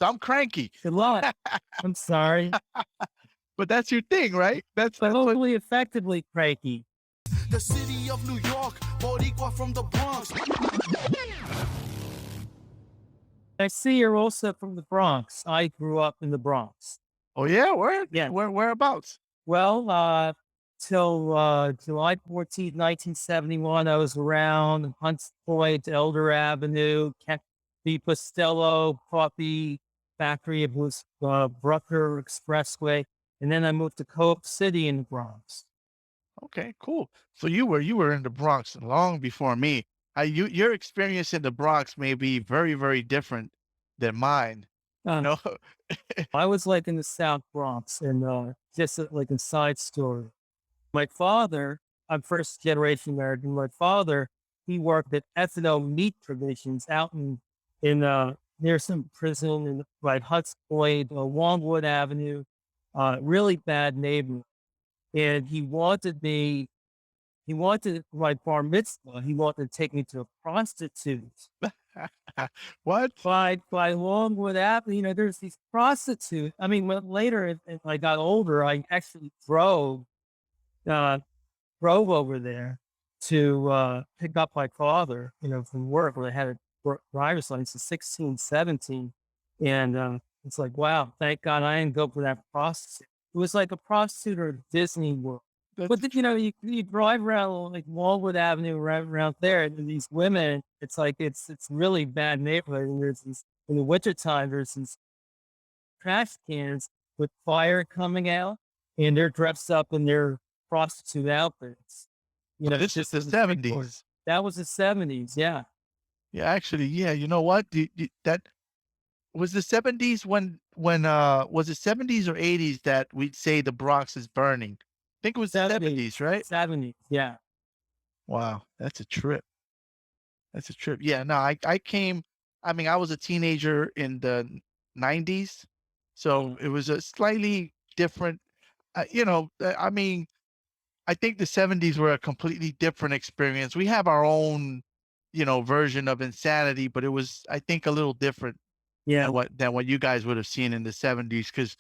So I'm cranky. Good luck. I'm sorry. But that's your thing, right? But That's what. hopefully effectively cranky. The city of New York, Boricua from the Bronx. I see you're also from the Bronx. I grew up in the Bronx. Oh yeah, where Yeah. whereabouts? Well, till July 14th, 1971, I was around Hunts Point, Elder Avenue, the Pastello Coffee Factory. It was Brucker Expressway. And then I moved to Coke City in the Bronx. Okay, cool. So you were in the Bronx long before me. Your experience in the Bronx may be very, very different than mine. Uh, You know? I was like in the South Bronx, and just like a side story. My father, I'm first generation American. My father, he worked at ethanol meat provisions out in near some prison in right Huts Point, Longwood Avenue, really bad neighborhood. And he wanted my bar mitzvah. He wanted to take me to a prostitute. What? By Longwood Avenue, there's these prostitutes. I mean, when later as I got older, I actually uh, drove over there to pick up my father, from work when I had a driver's license at 16, 17. And it's like, wow, thank God I didn't go for that prostitute. It was like a prostitute or Disney World. But That's then, you drive around like Wallwood Avenue right around there, and these women, it's like it's really bad neighborhood. And there's these in the wintertime, there's these trash cans with fire coming out, and they're dressed up in their prostitute outfits. this is Just the on the street corner. 70s. That was the 70s. Yeah. Yeah, actually, yeah. You know what? That was the 70s when was it 70s or 80s that we'd say the Bronx is burning? I think it was the 70s. 70s, right? 70s. Yeah. Wow, that's a trip. That's a trip. Yeah, no, I came. I mean, I was a teenager in the 90s, so Mm. it was a slightly different. I mean, I think the 70s were a completely different experience. We have our own, version of insanity, but it was, I think, a little different Yeah. than what you guys would have seen in the 70s. Because,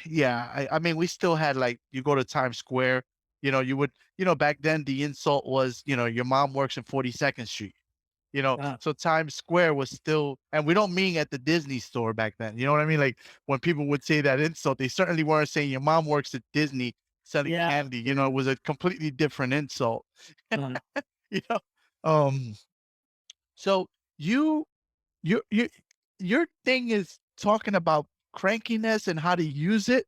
yeah, I mean, we still had like you go to Times Square, you would, back then the insult was, your mom works in 42nd Street. Uh, So Times Square was still, and we don't mean at the Disney store back then. You know what I mean? Like when people would say that insult, they certainly weren't saying your mom works at Disney selling yeah. candy. It was a completely different insult. Uh, You know, um, so you, you, you, your thing is talking about crankiness and how to use it.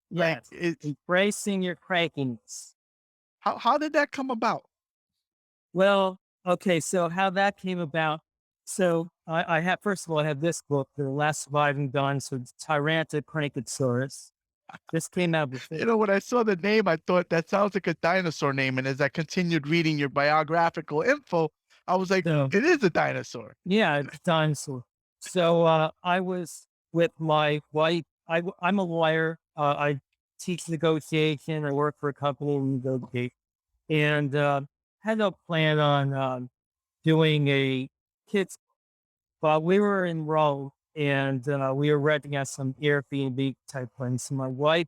Like, yes. Embracing your crankiness. how did that come about? Well, okay, so how that came about. So I have, first of all, I have this book, The Last Surviving Dinosaur, TyrantoCrankaTsuris. This came out before. When I saw the name, I thought that sounds like a dinosaur name. And as I continued reading your biographical info, I was like, So it is a dinosaur. yeah, it's dinosaur. So I was with my wife. I'm a lawyer. I teach negotiation. I work for a company in negotiation, and had no plan on doing a kids. But we were in Rome, and we were renting out some Airbnb type place. So my wife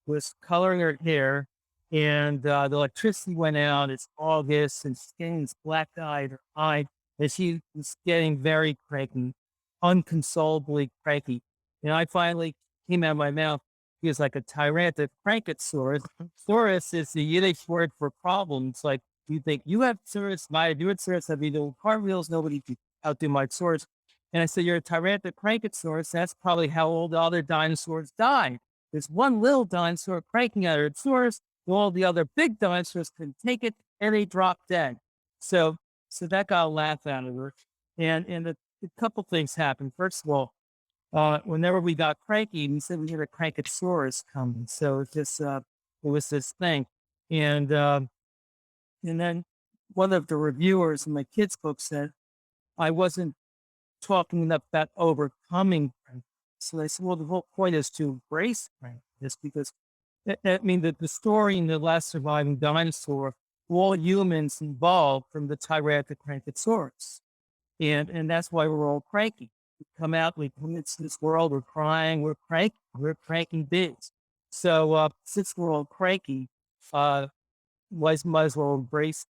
was coloring her hair, and the electricity went out. It's August, and she's getting this black eyed her eye, and she was getting very cranky, unconsolably cranky. And I finally came out of my mouth. He was like a TyrantoCrankaTsuris. Saurus is the Yiddish word for problems. Like, you think you have Saurus, my do it Saurus, have you doing cartwheels? Nobody can outdo my Saurus. And I said, you're a TyrantoCrankaTsuris. That's probably how all the other dinosaurs died. There's one little dinosaur cranking out its source, and all the other big dinosaurs couldn't take it, and they dropped dead. So, so that got a laugh out of her. And a couple things happened. First of all, whenever we got cranky, we said we had a Crankasaurus coming. So it was this thing, and and then one of the reviewers in my kids' book said I wasn't talking enough about overcoming crankiness. So they said, well, the whole point is to embrace crankiness because I mean, the story in The Last Surviving Dinosaur, all humans involved from the Tyrannosaurus. And that's why we're all cranky. come out, we come into this world, we're crying, we're cranky bigs. So since we're all cranky, uh, might as well embrace.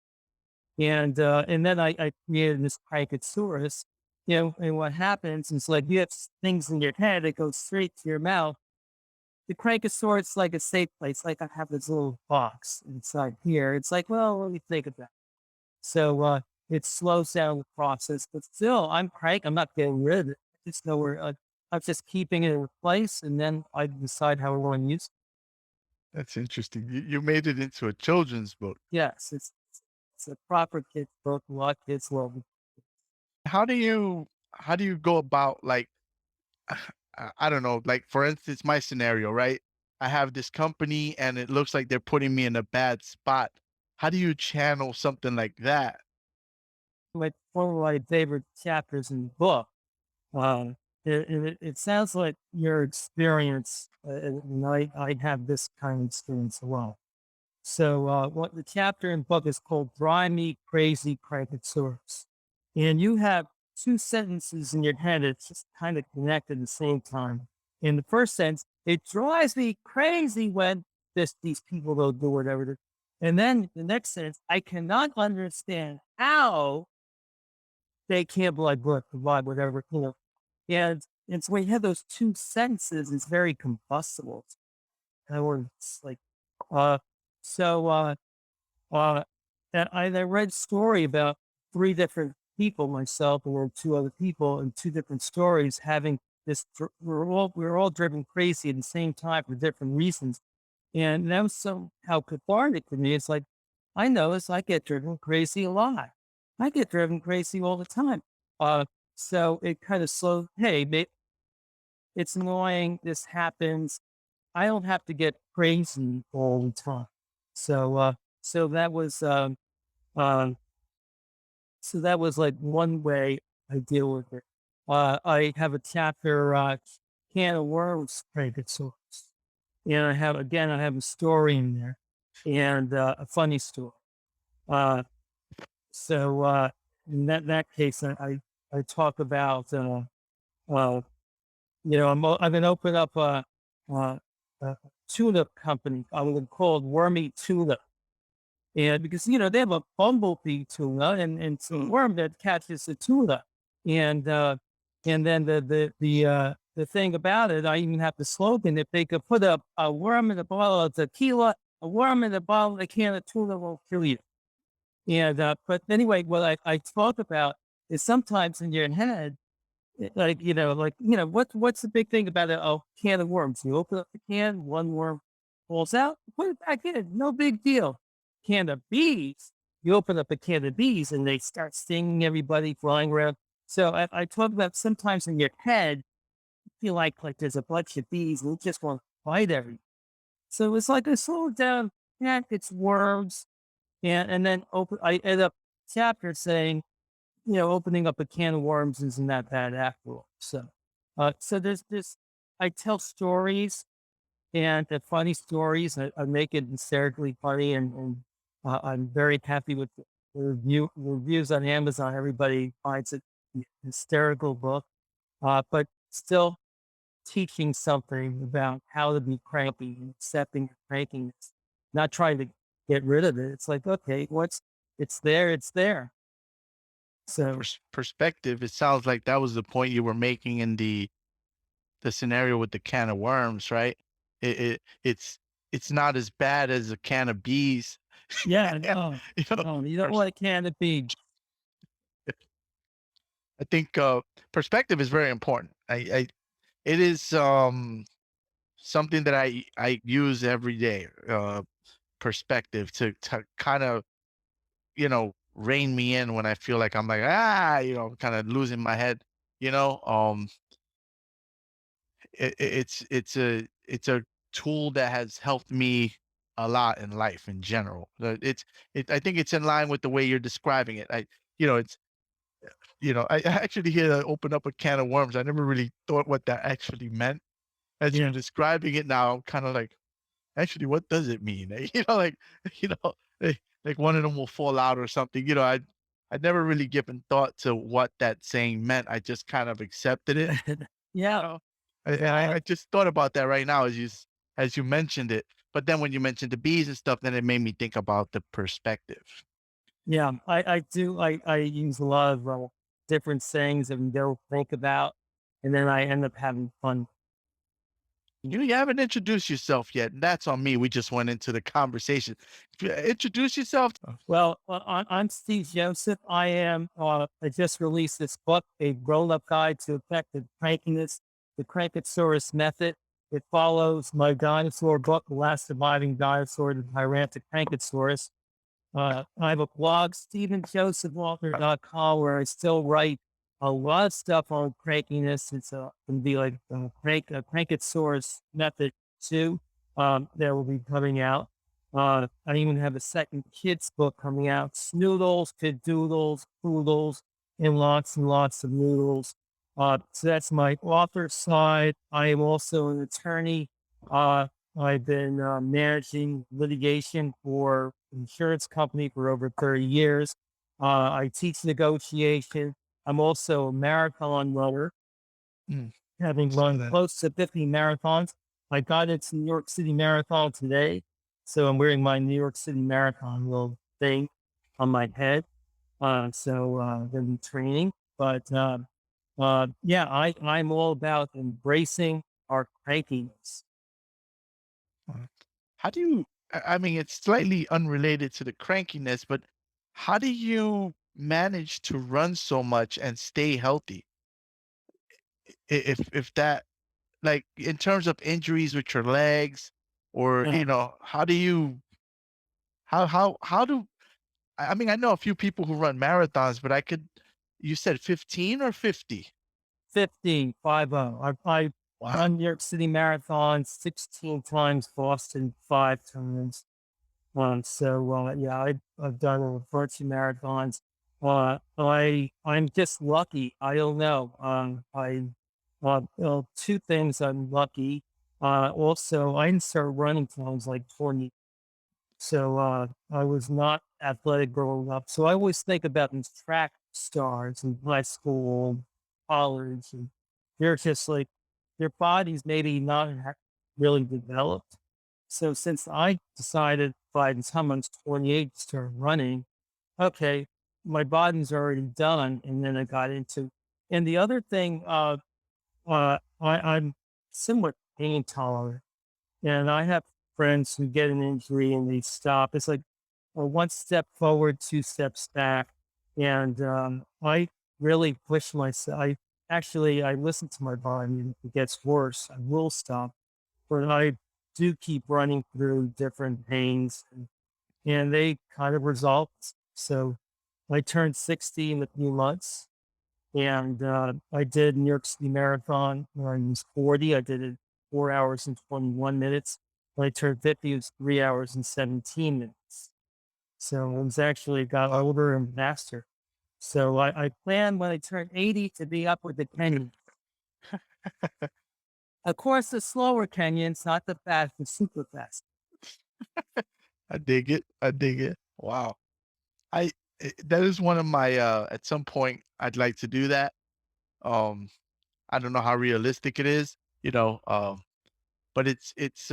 And then I created this CrankaTsuris, and what happens is like you have things in your head that go straight to your mouth. The CrankaTsuris is like a safe place. Like I have this little box inside here. It's like, well, let me think of that. So it slows down the process, but still, I'm crank. I'm not getting rid of it. I just know where I'm just keeping it in place, and then I decide how I want to use it. That's interesting. You made it into a children's book. Yes, it's a proper kids book. A lot of kids love it. How do you go about like I don't know, like for instance, my scenario, right? I have this company and it looks like they're putting me in a bad spot. How do you channel something like that? Like one of my favorite chapters in the book. Um, it sounds like your experience, and I have this kind of experience a lot. So, what the chapter in the book is called "Drive Me Crazy, CrankaTsuris," and you have two sentences in your head that's just kind of connected at the same time. In the first sentence, it drives me crazy when these people don't do whatever. And then the next sentence, I cannot understand how they can't provide whatever, And so when you have those two sentences, it's very combustible. In other words, it's like, uh, so, uh, and I read a story about three different people, myself and then two other people, and two different stories having we were all driven crazy at the same time for different reasons. And that was somehow cathartic for me. It's like, I notice I get driven crazy a lot. I get driven crazy all the time. Uh, so it kind of slow. Hey, it's annoying. This happens. I don't have to get crazy all the time. So, so that was, um, so that was like one way I deal with it. I have a chapter, can of worms, credit source. And I have a story in there and a funny story. Uh, so in that case, I talk about, uh, I'm going to open up a tuna company. I'm going to call it Wormy Tula. And because, they have a bumblebee tuna and some worm that catches the tuna. And, uh, and then the thing about it, I even have the slogan, if they could put a worm in a bottle of tequila, a worm in a bottle of a can of tuna won't kill you. And, but anyway, what I talk about is sometimes in your head, what's the big thing about a can of worms? You open up the can, one worm falls out, put it back in, no big deal. Can of bees, you open up a can of bees and they start stinging everybody, flying around. So I talk about sometimes in your head, you feel like there's a bunch of bees and you just want to bite everything. So it's like a slow down, yeah, it's worms. And then I end up chapter saying, opening up a can of worms isn't that bad after all. So there's this. I tell stories and the funny stories. I make it hysterically funny, and I'm very happy with the reviews on Amazon. Everybody finds it a hysterical book, but still teaching something about how to be cranky and accepting your crankiness, not trying to get rid of it. It's like, okay, it's there, it's there. So Perspective, it sounds like that was the point you were making in the scenario with the can of worms, right? It's not as bad as a can of bees. yeah, no, You know, no, you don't pers- want a can of beans. I think perspective is very important. It is something that I use every day. Perspective to kind of rein me in when I feel like I'm like kind of losing my head. You know, it's a tool that has helped me a lot in life in general. I think it's in line with the way you're describing it. It's I actually hear open up a can of worms. I never really thought what that actually meant. As you're Yeah, describing it now, I'm kind of like, actually, what does it mean? Like, like one of them will fall out or something. I'd never really given thought to what that saying meant. I just kind of accepted it. Yeah. Oh, I just thought about that right now as you mentioned it. But then when you mentioned the bees and stuff, then it made me think about the perspective. Yeah, I do. I use a lot of different sayings and they'll think about, and then I end up having fun. You haven't introduced yourself yet, and that's on me. We just went into the conversation. Introduce yourself. Well, I'm Steve Joseph. I am. I just released this book, A Grown Up Guide to Effective Crankiness, the CrankaTsuris Method. It follows my dinosaur book, Last Surviving Dinosaur, the TyrantoCrankaTsuris. I have a blog, StephenJosephAuthor.com, where I still write a lot of stuff on crankiness. It's can be like CrankaTsuris Method 2 that will be coming out. I even have a second kids book coming out, Snoodles, Doodles, Poodles, and lots of noodles. So that's my author side. I am also an attorney. I've been managing litigation for insurance company for over 30 years. I teach negotiation. I'm also a marathon runner, Mm, having so run that close to 50 marathons. I got into New York City Marathon today, so I'm wearing my New York City Marathon little thing on my head. Been training, but yeah, I'm all about embracing our crankiness. uh, how do you I mean, it's slightly unrelated to the crankiness, but how do you manage to run so much and stay healthy? If that like in terms of injuries with your legs or how do you how do I mean, I know a few people who run marathons, but I could you said 15 or 50? 50, 50. I've Wow. run New York City Marathon 16 times, Boston 5 times. Yeah, I've done a bunch of marathons. I'm just lucky. I don't know. Well, two things I'm lucky. Also, I didn't start running till I was like 20. So I was not athletic growing up. So I always think about these track stars in high school, college, and they're just like their bodies maybe not really developed. So since I decided by the time I was 28 to start running, okay, my body's already done, and then I got into. And the other thing, I'm somewhat pain tolerant. And I have friends who get an injury and they stop. It's like one step forward, two steps back. And I really push myself. I listen to my body. And if it gets worse, I will stop. But I do keep running through different pains and they kind of resolve. So I turned 60 in a few months. And I did New York City Marathon when I was 40. I did it 4 hours and 21 minutes. When I turned 50, it was 3 hours and 17 minutes. So it was actually got older and faster. So I plan when I turn 80 to be up with the Kenyan. Of course, the slower Kenyans, not the fast, the super fast. I dig it. I dig it. Wow. That is one of my at some point I'd like to do that. Um I don't know how realistic it is, but it's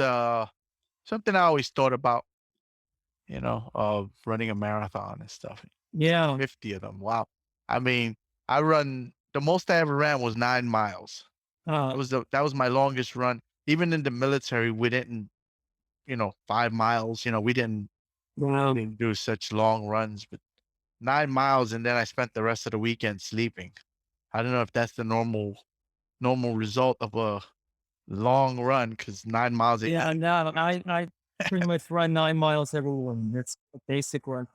something I always thought about, running a marathon and stuff. Yeah. 50 of them. Wow. I mean, the most I ever ran was 9 miles. Uh, That was my longest run. Even in the military, we didn't, 5 miles, we well, didn't do such long runs, but 9 miles and then I spent the rest of the weekend sleeping. I don't know if that's the normal result of a long run because 9 miles. yeah, no, I pretty much run 9 miles every morning. That's a basic run.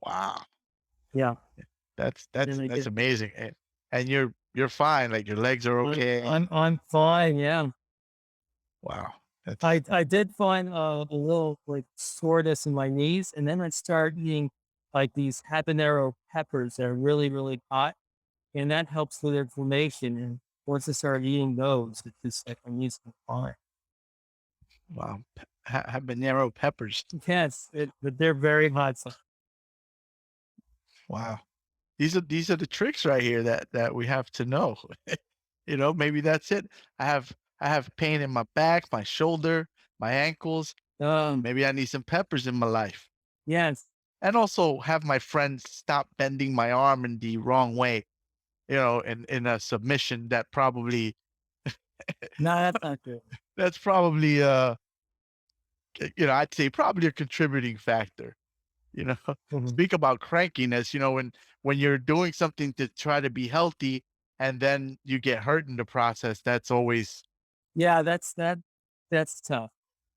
Wow. Yeah. That's Then that's I that's get amazing. And you're fine, like your legs are okay. I'm fine, yeah. Wow. That's I did find a little like soreness in my knees, and then I started eating like these habanero peppers that are really hot, and that helps with inflammation. And once I started eating those, it's just like my knees are fine. wow. Habanero peppers. Yes, but they're very hot. So Wow. these are the tricks right here that we have to know. Maybe that's it. I have I have pain in my back, my shoulder, my ankles. Um, Maybe I need some peppers in my life. yes. And also have my friends stop bending my arm in the wrong way, in a submission No, that's not good. that's probably I'd say probably a contributing factor, you know. Mhm. Speak about crankiness, when you're doing something to try to be healthy and then you get hurt in the process, that's always Yeah, that's tough.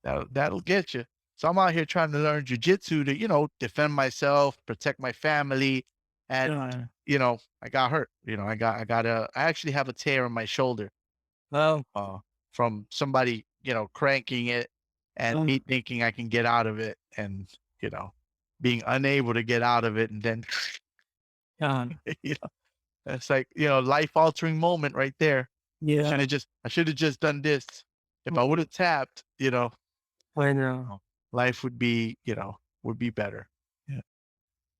that'll get you. So I'm out here trying to learn jujitsu to, defend myself, protect my family, and Uh, I got hurt. I actually have a tear in my shoulder well, uh from somebody, cranking it and um, me thinking I can get out of it and, you know, being unable to get out of it and then God, you know, it's like, life altering moment right there. yeah, I should have just done this. If I would have tapped, I know. Oh, life would be better. Yeah.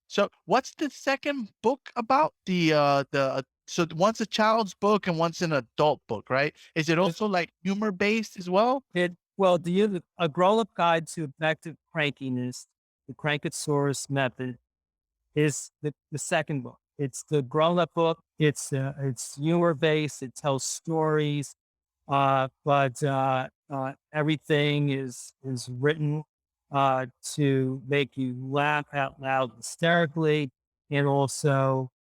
So what's the second book about? So one's a child's book and one's an adult book, right? Is it It, also like humor based as well? well, a grown-up guide to effective crankiness, the CrankaTsuris Method, is the second book. It's the grown-up book. It's humor-based. It tells stories, but everything is written to make you laugh out loud hysterically, and also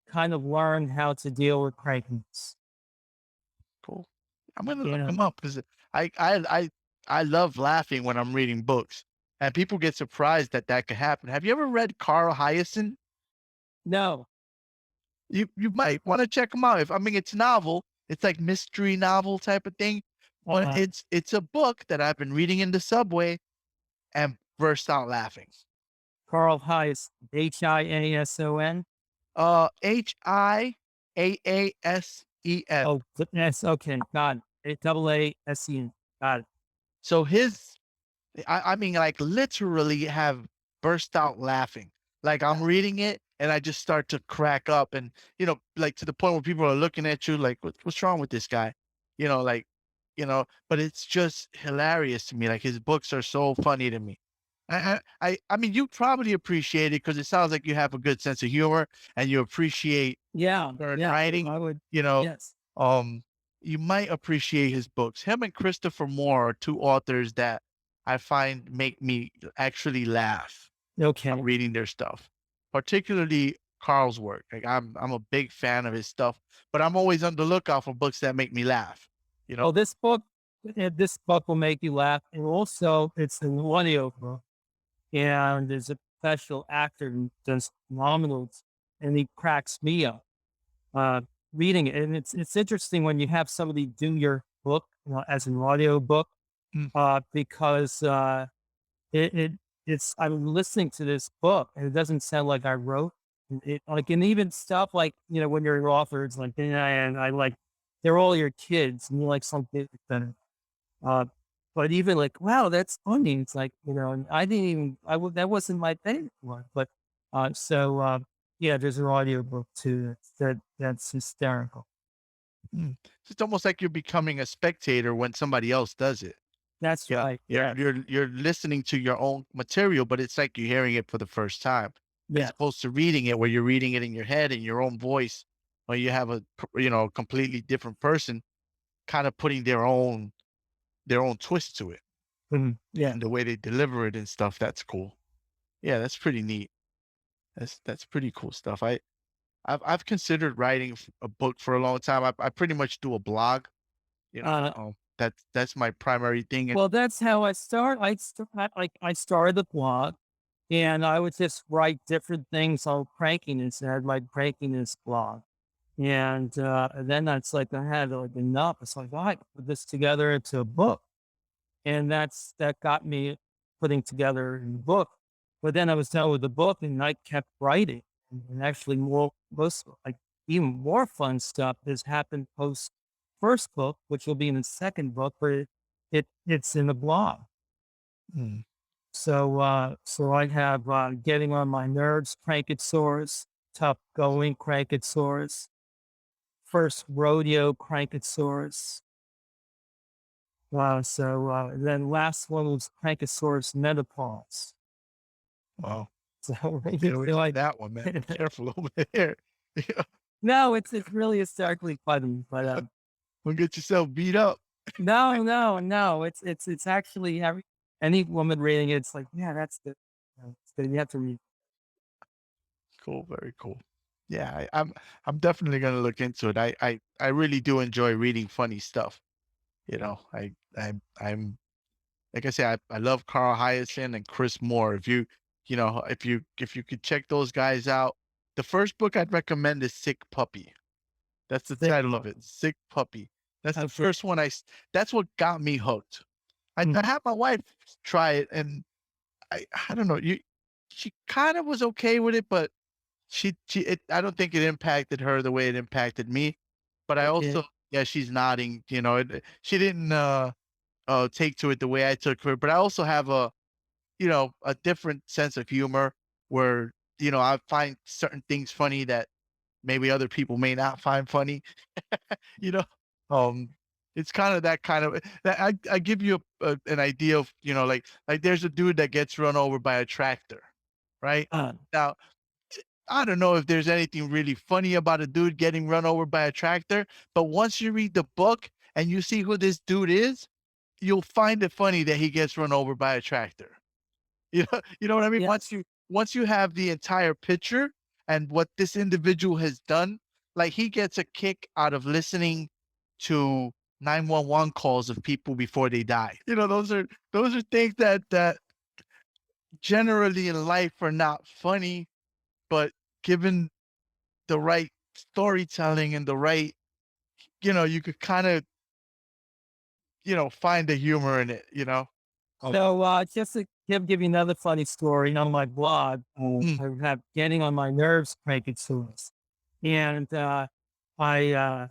kind of learn how to deal with crankiness. Cool. I'm gonna You look know, them up because I I I I love laughing when I'm reading books, and people get surprised that that could happen. Have you ever read Carl Hyacin? no, You might want to check them out. It's novel. It's like mystery novel type of thing, but uh, it's a book that I've been reading in the subway and burst out laughing. Carl Heiss, Hiason. Hiaasens. Oh, yes, okay, got it. AAASEN, got it. So like literally have burst out laughing. Like I'm reading it and I just start to crack up and like to the point where people are looking at you like what's wrong with this guy? Like, but it's just hilarious to me. Like his books are so funny to me. I mean you probably appreciate it because it sounds like you have a good sense of humor and you appreciate Yeah, current yeah, writing, I would, you know, yes. um, you might appreciate his books. Him and Christopher Moore are 2 authors that I find make me actually laugh Okay. reading their stuff, particularly Carl's work. Like, I'm a big fan of his stuff, but I'm always on the lookout for books that make me laugh, you know? Oh, this book will make you laugh, and also it's an audio book, and there's a professional actor who does phenomenal, and he cracks me up, uh, reading it, and it's interesting when you have somebody do your book, as an audio book, Mm, because, It it it's I'm listening to this book, and it doesn't sound like I wrote it, like, and even stuff like, when you're an author, it's like, "Yeah," and I like they're all your kids, and you like something better. Uh, but even like, "Wow, that's funny." It's like, and I didn't even I would that wasn't my thing before, but, yeah, there's an audiobook too that's hysterical. mm. It's almost like you're becoming a spectator when somebody else does it. That's Yeah, right, you're yes, you're you're listening to your own material, but it's like you're hearing it for the first time, as yes, opposed to reading it where you're reading it in your head in your own voice, or you have completely different person kind of putting their own twist to it mhm, yeah. and the way they deliver it and stuff. That's cool. Yeah, that's pretty neat. That's pretty cool stuff. I've considered writing a book for a long time. I pretty much do a blog. Uh That's my primary thing. And Well, that's how I start. I started the blog, and I would just write different things on crankiness. I had my crankiness blog, and then that's like I had like enough. It's like, "Oh, I can put this together into a book," and that got me putting together a book. But then I was done with the book, and I kept writing, and actually most like even more fun stuff has happened post first book, which will be in the second book, but it's in the blog. mm, So I have, Getting on My Nerves, CrankaTsuris. tough going CrankaTsuris, first rodeo CrankaTsuris. Then last one was CrankaTsuris Menopause. Wow. So, Get away so from I, that one, man. Be careful over there. Yeah. no, it's really hysterically funny, but Don't get yourself beat up. no, it's actually any woman reading it, it's like, yeah, that's the, it's good. You have to read. Cool. Very cool. Yeah, I'm definitely gonna look into it. I really do enjoy reading funny stuff. You know, I'm like I said, I love Carl Hyacin and Chris Moore. If you could check those guys out, the first book I'd recommend is Sick Puppy. That's the Thick title of book. it, Sick Puppy. That's the Okay. first one that's what got me hooked. Mm. I had my wife try it, and I don't know, she kind of was okay with it, but I don't think it impacted her the way it impacted me. But I Okay. also, yeah, she's nodding, she didn't take to it the way I took to it. But I also have a different sense of humor where, I find certain things funny that maybe other people may not find funny. you know, um, it's kind of that kind of that I give you an idea of, like there's a dude that gets run over by a tractor, right? Uh, Now, I don't know if there's anything really funny about a dude getting run over by a tractor, but once you read the book and you see who this dude is, you'll find it funny that he gets run over by a tractor. You know what I mean? Once yes. you once you have the entire picture and what this individual has done, like he gets a kick out of listening to 911 calls of people before they die. Those are things that generally in life are not funny, but given the right storytelling and the right, you could kind of, find the humor in it. Oh, So, just to give you another funny story on my blog, mm, I have Getting on My Nerves CrankaTsuris. And I uh,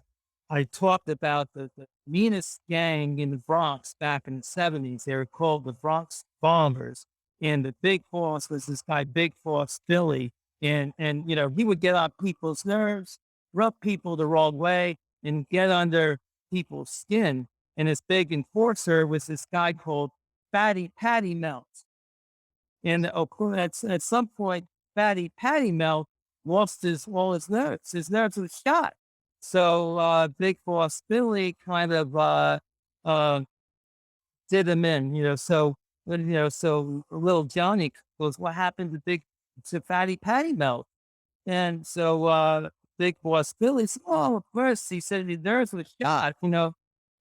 I talked about the meanest gang in the Bronx back in the 70s. They were called the Bronx Bombers. And the big boss was this guy, Big Boss Billy. And he would get on people's nerves, rub people the wrong way, and get under people's skin. And his big enforcer was this guy called Fatty Patty Melt. And of course, at some point, Fatty Patty Melt lost all his nerves. His nerves were shot. So Big Boss Billy kind of uh, did him in, So little Johnny goes, "What happened to Fatty Patty Melt?" And so Big Boss Billy said, "Oh, of course." He said, "The nerves were shot.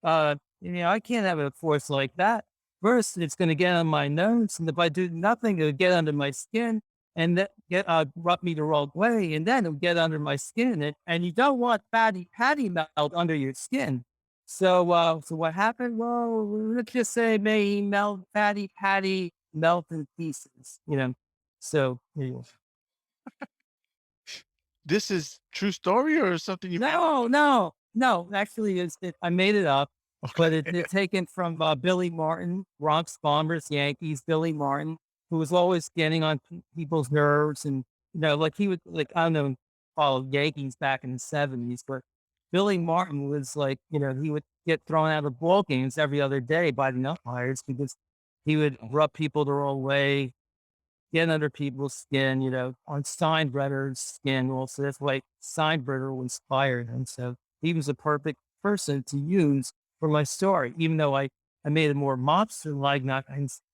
I can't have a force like that. First, it's going to get on my nose, and if I do nothing, it'll get under my skin, and that rub me the wrong way, and then it'll get under my skin. And you don't want fatty patty melt under your skin. So what happened? Well, let's just say may melt fatty patty melt in pieces. So yeah. this is true story or something you No. Actually, I made it up, but okay. it's taken from Billy Martin, Bronx Bombers, Yankees. Billy Martin, who was always getting on people's nerves, and like he would like I don't know, follow Yankees back in the 70s, but Billy Martin was like he would get thrown out of ball games every other day by the umpires because he would rub people the wrong way, get under people's skin, on Steinbrenner's skin also. That's why Steinbrenner inspired him. So he was a perfect person to use for my story, even though I made it more monster like, not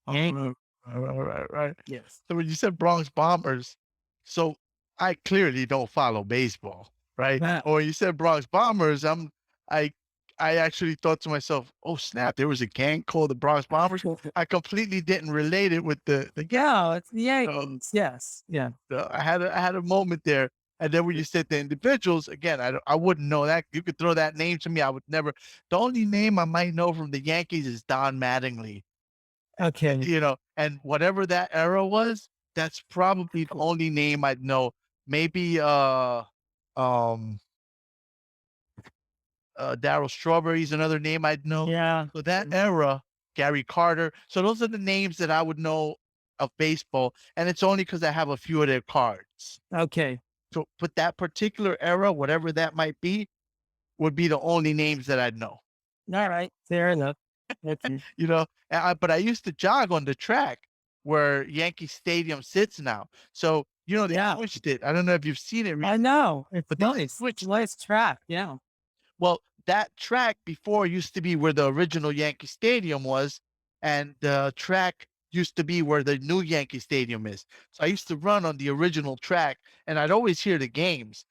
Oh, Yank. right. Yes. So when you said Bronx Bombers, so I clearly don't follow baseball, right? Wow. Or you said Bronx Bombers, I I actually thought to myself, "Oh snap, there was a gang called the Bronx Bombers." I completely didn't relate it with the Yeah, it's the um, Yankees. Yes. Yeah. I had a moment there, and then when you said the individuals again, I wouldn't know that. You could throw that name to me, I would never. The only name I might know from the Yankees is Don Mattingly. Okay. And whatever that era was, that's probably the only name I'd know. Maybe um Daryl Strawberry's another name I'd know. Yeah. So that era, Gary Carter. So those are the names that I would know of baseball, and it's only because I have a few of their cards. Okay. So, but that particular era, whatever that might be, would be the only names that I'd know. All right. Fair enough. Okay. You know, but I used to jog on the track where Yankee Stadium sits now. So, they Yeah. switched it. I don't know if you've seen it, I know. It's but they nice. It's a switched. nice track. Yeah. Well, that track before used to be where the original Yankee Stadium was, and the track used to be where the new Yankee Stadium is. So I used to run on the original track, and I'd always hear the games.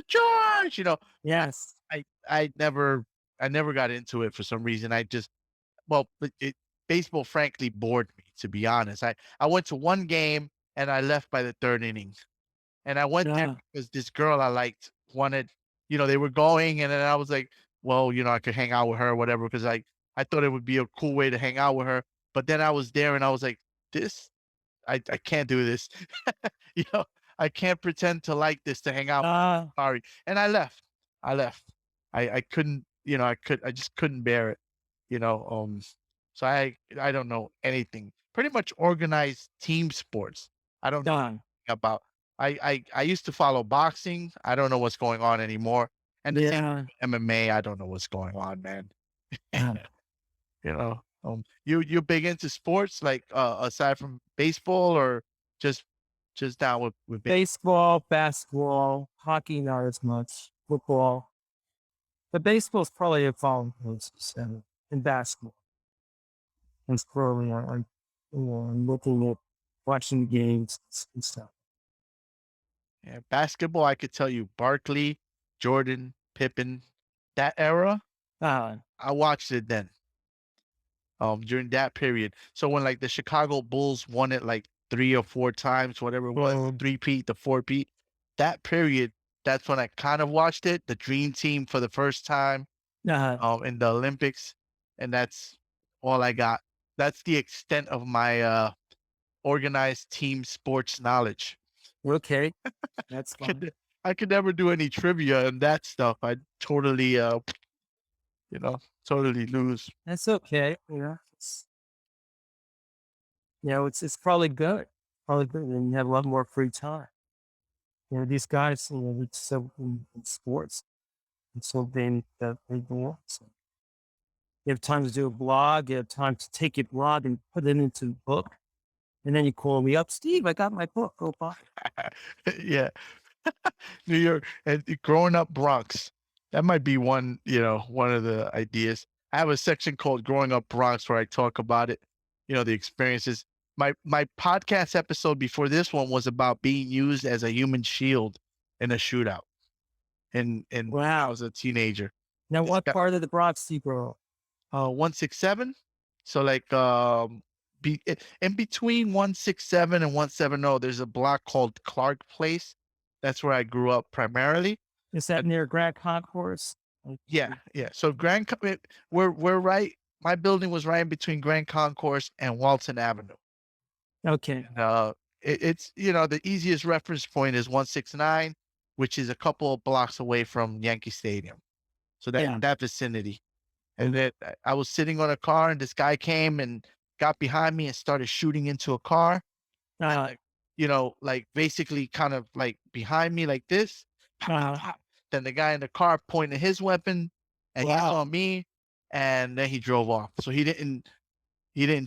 George, Yes. I never got into it for some reason. Well, but baseball frankly bored me, to be honest. I went to one game and I left by the third inning. And I went there Yeah. because this girl I liked wanted, they were going, and then I was like, well, I could hang out with her or whatever, because I thought it would be a cool way to hang out with her. But then I was there and I was like, this, I can't do this. You know, I can't pretend to like this to hang out. Uh, Sorry. And I left. I left. I couldn't, I just couldn't bear it, you know. So I don't know anything. Pretty much organized team sports. I don't know done. about. I used to follow boxing. I don't know what's going on anymore. And the same Yeah. MMA. I don't know what's going on, man. Uh, You're big into sports, like aside from baseball, or just just down with Baseball, basketball, hockey, not as much. Football. But baseball's probably a falling closest in basketball. And scrolling on looking at watching games and stuff. yeah, basketball. I could tell you Barkley, Jordan, Pippen, that era. Uh, I watched it then. During that period. So when like the Chicago Bulls won it like 3 or 4 times, whatever it was, well, three-peat, the four-peat, that period, that's when I kind of watched it. The Dream Team for the first time, uh, in the Olympics, and that's all I got. That's the extent of my organized team sports knowledge. okay. That's I fine. could I could never do any trivia and that stuff. I'd totally you know, totally lose. That's okay. It's probably good. Probably good. And you have a lot more free time. These guys, it's so in sports. It's so that they do. So you have time to do a blog. You have time to take your blog and put it into a book. And then you call me up, Steve. I got my book. Go buy it. Yeah. New York and Growing Up Bronx. That might be one of the ideas. I have a section called Growing Up Bronx where I talk about it, the experiences. My podcast episode before this one was about being used as a human shield in a shootout in when I Wow. was a teenager. Now, This what guy, part of the Bronx do you grow up? 167. So like in between 167 and 170, there's a block called Clark Place. That's where I grew up primarily. Is that near Grand Concourse? Like, Yeah, yeah. So we're right. My building was right in between Grand Concourse and Walton Avenue. okay. And, it's the easiest reference point is 169, which is a couple of blocks away from Yankee Stadium. So Yeah. that vicinity. And then I was sitting on a car, and this guy came and got behind me and started shooting into a car. Uh, Like, like basically kind of like behind me like this. Pop, pop, uh, pop. Then the guy in the car pointed his weapon, and he wow. saw me, and then he drove off. So he didn't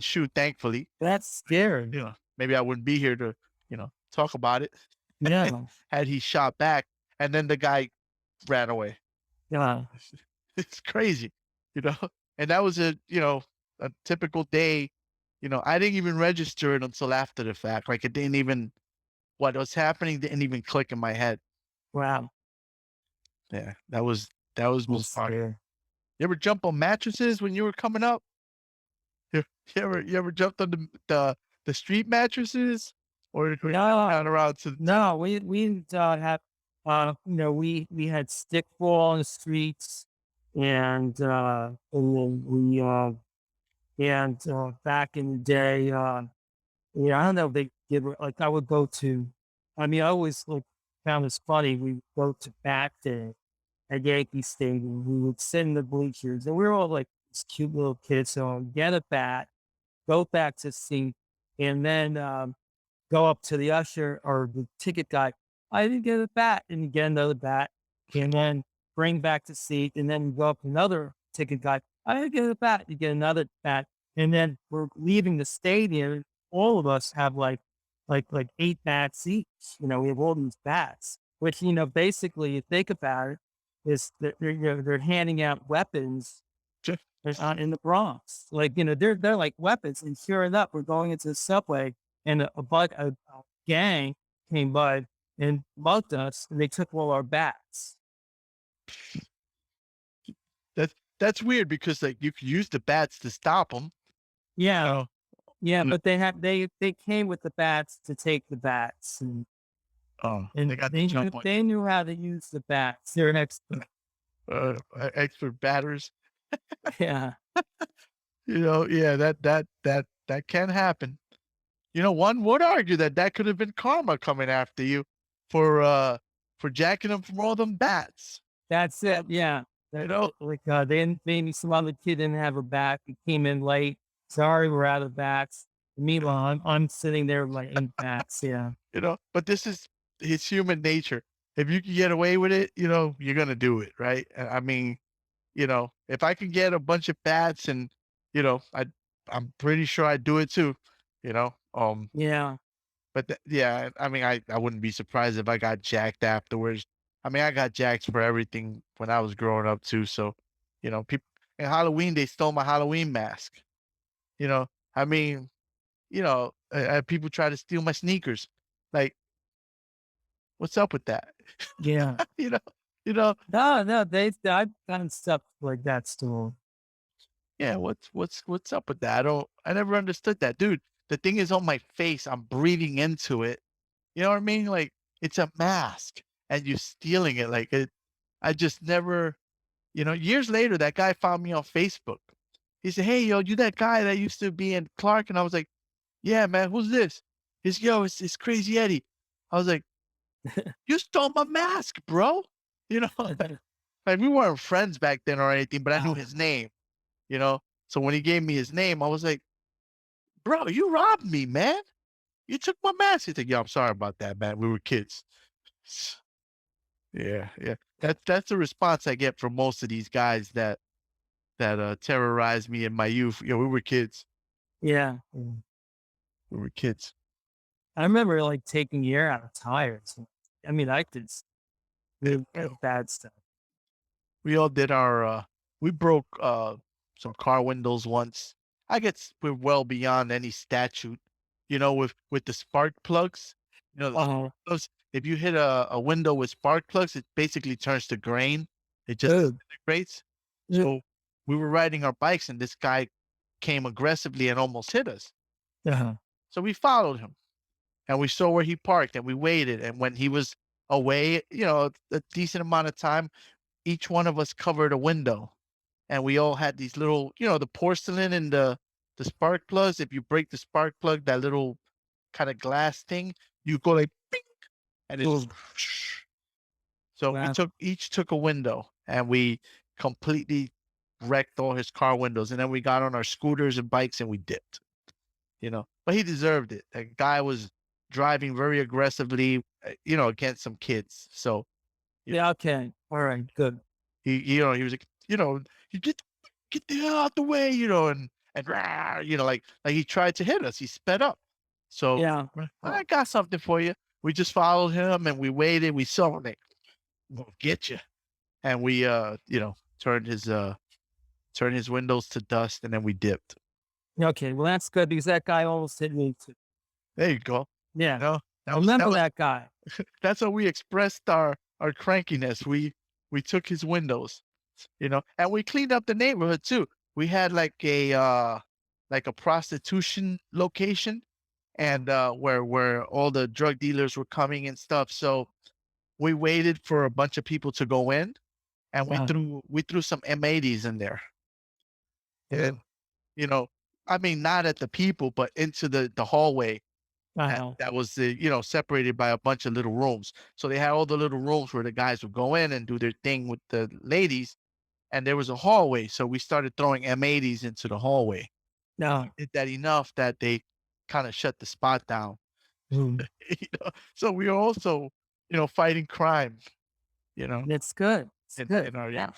shoot, thankfully. That's scary. Maybe I wouldn't be here to, talk about it Yeah. had he shot back, and then the guy ran away. Yeah. It's crazy, you know. And that was a typical day. I didn't even register it until after the fact. Like it didn't even what was happening didn't even click in my head. Wow. Yeah, that was That's bizarre. scary. You ever jump on mattresses when you were coming up? You, you ever jumped on the street mattresses, or were you No, down around to? no, we have we had stickball in the streets, and then we and back in the day, I don't know if they did like I would go to. I mean, I always like found this funny. We would go to bat day at Yankee Stadium. We would sit in the bleachers, and we were all like these cute little kids. So get a bat, go back to seat, and then go up to the usher or the ticket guy. I didn't get a bat. And you get another bat and then bring back the seat. And then you go up to another ticket guy. I didn't get a bat. You get another bat. And then we're leaving the stadium. All of us have like 8 bats each. We have all these bats, which, basically you think about it, is that they're handing out weapons Sure. in the Bronx. Like, they're like weapons. And sure enough, we're going into the subway and a gang came by and mugged us and they took all our bats. That's weird because like you could use the bats to stop them. Yeah. Oh, Yeah. n- But they came with the bats to take the bats they and got the they knew, jump on they knew how to use the bats. They're an expert. expert batters. Yeah. Yeah, that can happen. One would argue that that could have been karma coming after you for uh for jacking them from all them bats. That's it. Yeah. You know, Then maybe some other kid didn't have a bat. He came in late. Sorry, we're out of bats. Meanwhile, I'm sitting there with my 8 bats. Yeah. but this is his human nature. If you can get away with it, you're gonna do it, right? I mean, if I can get a bunch of bats and, I'm pretty sure I'd do it too, you know. Yeah. But yeah, I mean, I wouldn't be surprised if I got jacked afterwards. I mean, I got jacked for everything when I was growing up too. So, people in Halloween they stole my Halloween mask. You know, I mean, people try to steal my sneakers. Like, what's up with that? Yeah. you know, you know, No, I've done stuff like that still. yeah. What's up with that? I never understood that, dude. The thing is on my face. I'm breathing into it. You know what I mean? Like it's a mask and you're stealing it. Like I just never, years later, that guy found me on Facebook. He said, "Hey, yo, you that guy that used to be in Clark?" And I was like, "Yeah, man, who's this?" He's, "Yo, it's Crazy Eddie." I was like, "You stole my mask, bro." You know, like we weren't friends back then or anything, but I knew his name, you know? So when he gave me his name, I was like, "Bro, you robbed me, man. You took my mask." He's like, "Yo, I'm sorry about that, man. We were kids." Yeah, yeah. That's the response I get from most of these guys that terrorized me in my youth. We were kids. Yeah. We were kids. I remember like taking air out of tires. I mean, I did Yeah, really yeah. bad stuff. We all did we broke some car windows once. I guess we're well beyond any statute, with the spark plugs. The spark Oh, plugs, if you hit a window with spark plugs, it basically turns to grain. It just oh, disintegrates. yeah. So we were riding our bikes and this guy came aggressively and almost hit us. Uh-huh. So we followed him and we saw where he parked and we waited. And when he was away, a decent amount of time, each one of us covered a window and we all had these little, the porcelain and the spark plugs. If you break the spark plug, that little kind of glass thing, you go like, "Ping," and it's Oh, so we wow. each took a window and we completely wrecked all his car windows. And then we got on our scooters and bikes and we dipped, but he deserved it. That guy was driving very aggressively, against some kids. So, you know, Yeah. Okay. All right. Good. he was like, you get the hell out the way, and rah, like he tried to hit us. He sped up. So Yeah. I got something for you. We just followed him and we waited. We saw him like, "We'll get you." And we, turned turned his windows to dust and then we dipped. Okay. Well, that's good because that guy almost hit me too. There you go. Yeah. You know, I that was that remember was that guy. that's how we expressed our crankiness. We took his windows, and we cleaned up the neighborhood too. We had like a prostitution location and where all the drug dealers were coming and stuff. So we waited for a bunch of people to go in and Uh, we threw some M80s in there. uh, And you know, I mean not at the people, but into the hallway uh, that was separated by a bunch of little rooms. So they had all the little rooms where the guys would go in and do their thing with the ladies, and there was a hallway. So we started throwing M80s into the hallway. no. Did that enough that they kind of shut the spot down. Mm. So we were also fighting crime, It's good. It's good. in our, Yeah.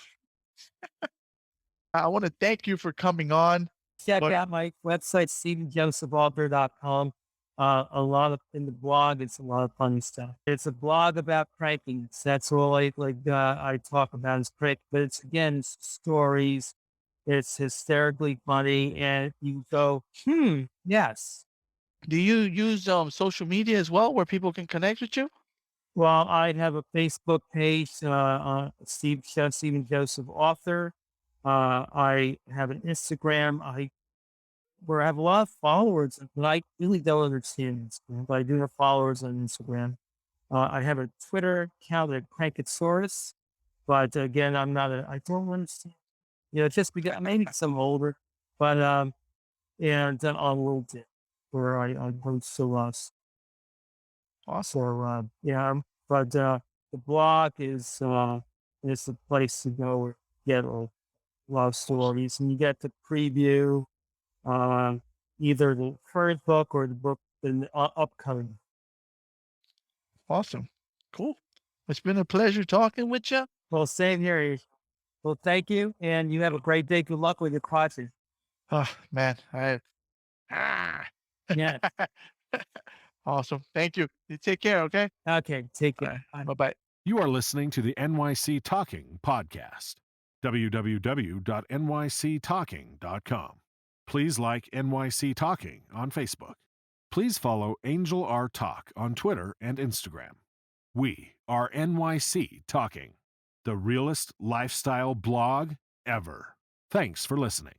I want to thank you for coming on. Check But out my website, StephenJosephAuthor.com. A lot of in the blog, it's a lot of funny stuff. It's a blog about crankiness. That's all I talk about is crank, but it's stories. It's hysterically funny, and you go, yes. do you use social media as well where people can connect with you? Well, I have a Facebook page, Stephen Joseph Author. I have an Instagram. Where I have a lot of followers, but I really don't understand Instagram, but I do have followers on Instagram. I have a Twitter account at CrankaTsuris, but again, I don't understand, just because maybe because I'm older, but, and on LinkedIn where I post to us. Awesome. So, but, the blog is the place to go where you get a lot of stories and you get to preview either the current book or the book in the upcoming. Awesome. Cool. It's been a pleasure talking with you. Well, same here. Well, thank you, and you have a great day. Good luck with your project. Oh, man. Ah. Yeah. Awesome. Thank you. You take care, okay? Okay. Take All care. right. Bye-bye. You are listening to the NYC Talking podcast. www.nyctalking.com. Please like NYC Talking on Facebook. Please follow Angel R Talk on Twitter and Instagram. We are NYC Talking, the realest lifestyle blog ever. Thanks for listening.